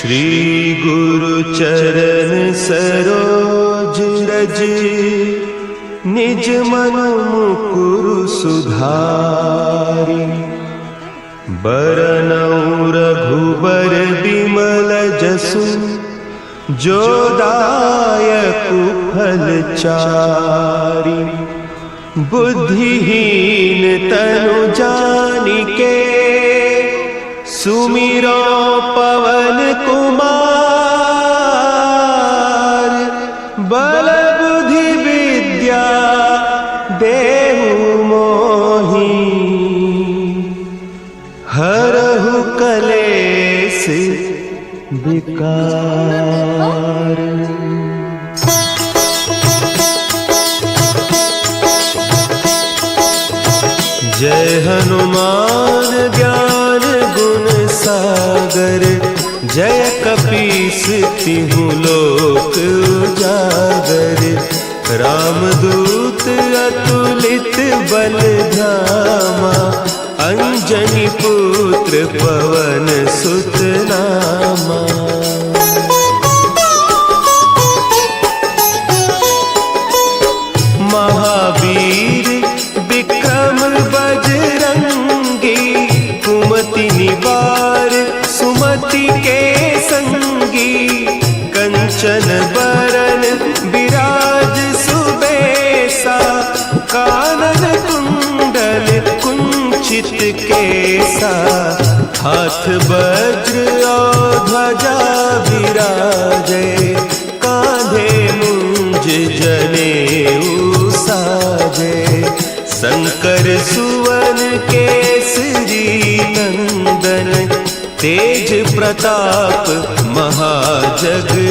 श्री गुरु चरण सरोज रज, निज मन मुकुरु सुधारि। बरनउँ रघुबर बिमल जसु, जो दायकु फल चारि। बुद्धिहीन तनु जानिके, सुमिरो पवन कुमार। बल बुद्धि विद्या देहु मोहि, हरहु कलेस विकार। जय हनुमान ज्ञान गुण सागर, जय कपीस तिहु लोक उजागर। रामदूत अतुलित बल धामा, अंजनी पुत्र पवन सुत नामा। महावीर विक्रम बजरंगी, कुमति निवार सुमति के संगी। कंचन बरन विराज सुबेसा, कानन कुंडल कुंचित केसा। हाथ वज्र और ध्वजा विराजे, कांधे मुंज जनेऊ साजे। शंकर सुवन केसरी नंदन, तेज प्रताप महाजगवंदन।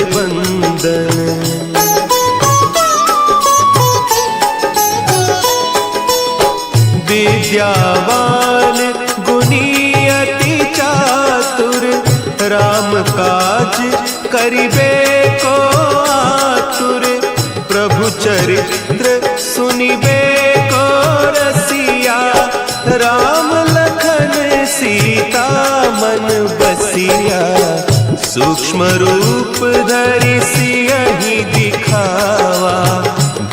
विद्यावान गुणी अति चातुर, राम काज करिबे को आतुर। प्रभु चरित्र सुनिबे को रसिया, राम लखन सीता मन बसिया। सूक्ष्म रूप धरि सियहि दिखावा,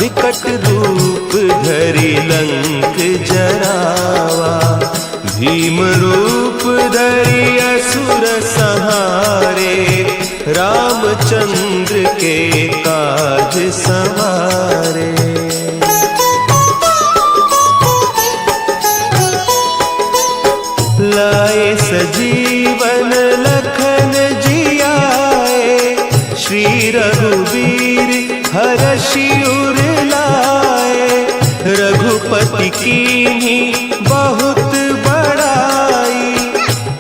विकट रूप धरि लंक जरावा। भीम रूप धरि असुर संहारे, रामचंद्र के काज सवारे। लाए सजीवन लखन जियाए, श्री रघुवीर हरषि उर लाए। रघुपति कीन्ही बहुत बड़ाई,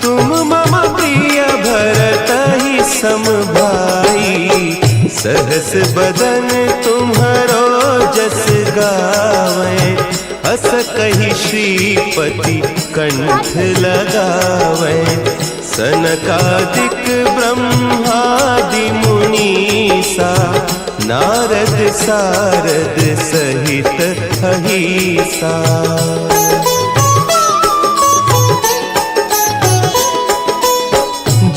तुम मम प्रिय भरतहि सम भाई। सहस बदन तुम्हरो जस गावें, हस कहि श्रीपति कंठ लगावें। सनकादिक ब्रह्मादि मुनीसा, नारद सारद सहित अहीसा।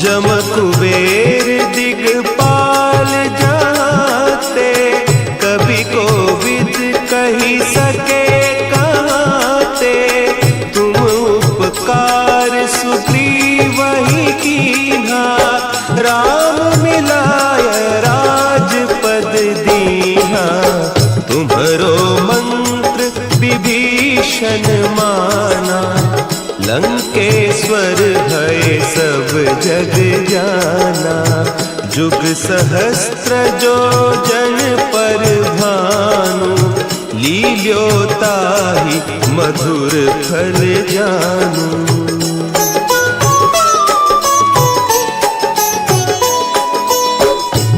जम कुबेर दिगपाल जाते, कवि कोविद कहि सके कहते। तुम उपकार सुग्रीवहि कीन्हा, राम मिलाय राजपद दीन्हा। तुम्हरो मंत्र विभीषण माना, लंकेश्वर भय सब जग जाना। जुग सहस्त्र जो जन पर भानु, लील्योताहि मधुर फल जानू।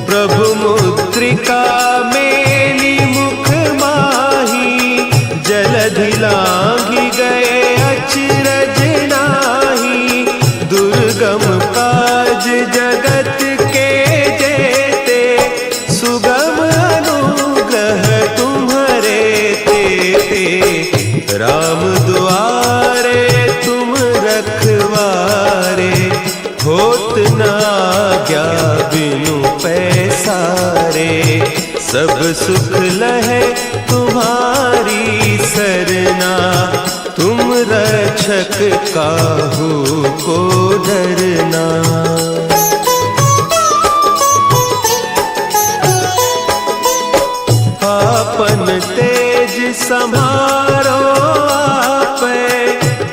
प्रभु मुद्रिका मेली मुख माही, जलधि लांघि गए अचरज नाही। दुर्गम काज जगत के जेते, सुगम अनुग्रह तुम्हरे तेते। राम दुआरे तुम रखवारे, होत न आज्ञा सब सुख लहे तुम्हारी सरना, तुम रक्षक काहू को डरना। आपन तेज सम्हारो आपे,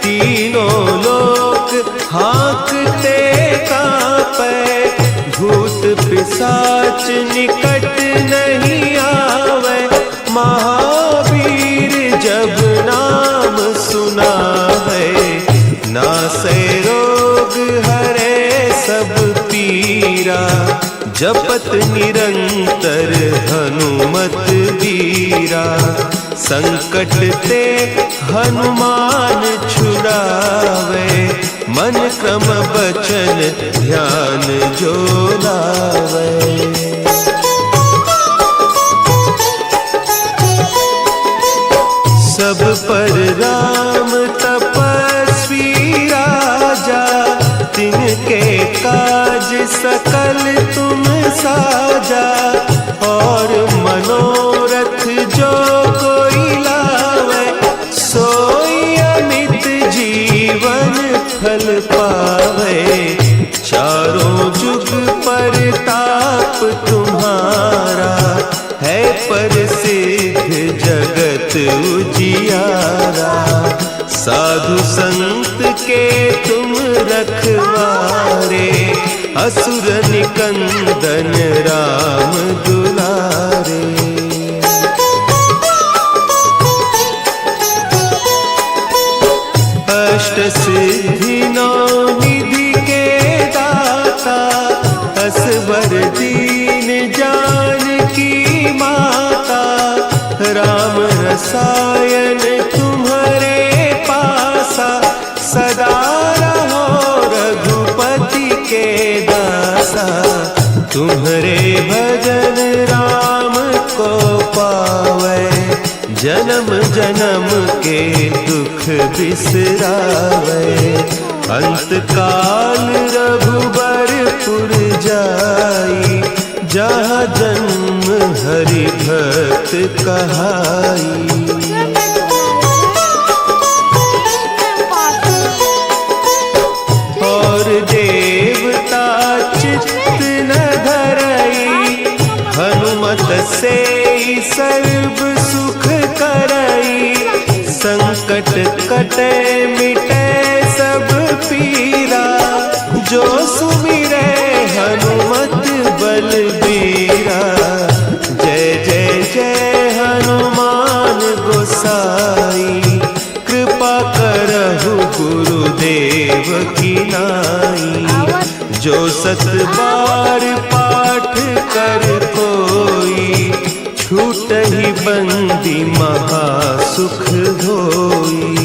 तीनों लोक हाँकते कांपे। भूत पिशाच निकट नहीं आवे, महावीर जब नाम सुनावे। नासै रोग हरे सब पीरा, जपत निरंतर हनुमत बीरा। संकट ते हनुमान छुड़ावे, मन क्रम बचन ध्यान जो लावे। सब पर राम तपस्वी राजा, तिनके काज सकल तुम साजा। और मनोरथ जो कोई लावे, सोई अमित जीवन फल पावे। चारों जुग परताप तुम्हारा, है प्रसिद्ध जगत उजियारा। साधु संत के तुम रखवारे, असुर निकंदन राम दुलारे। अष्ट सिद्धि नौ निधि के दाता, असवर दीन जानकी माता। राम रसायन तुम्हारे पासा, सदा रहो रघुपति के दासा। तुम्हारे भजन राम को पावे, जन्म जन्म के दुख बिसरावे। अंत काल रघुबरपुर जाई, जहाँ जन्म हरि भक्त कहाई। और देवता चित्त न धरई, हनुमत से सर्व सुख करई। संकट कटे मिटे सब पीरा, जो सुमिरे हनुमत बलबीरा। जय जय जय हनुमान गोसाई, कृपा करहु गुरुदेव की नाई। जो सत बार पाठ कर कोई, छूटहि बंदी महासुख होई।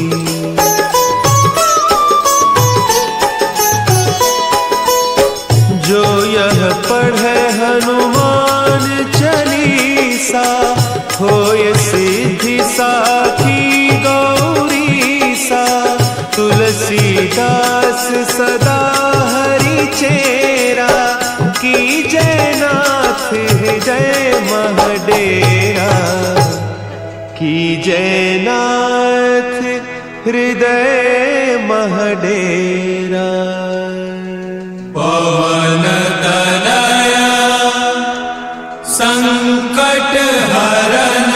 जो यह पढ़े हनुमान चालीसा, होय सिद्धि साखी गौरीसा। तुलसीदास सदा हरि चेरा, की जयनाथ हृदय महडेरा। की जयनाथ हृदय महडेरा। पवन तनया संकट हरन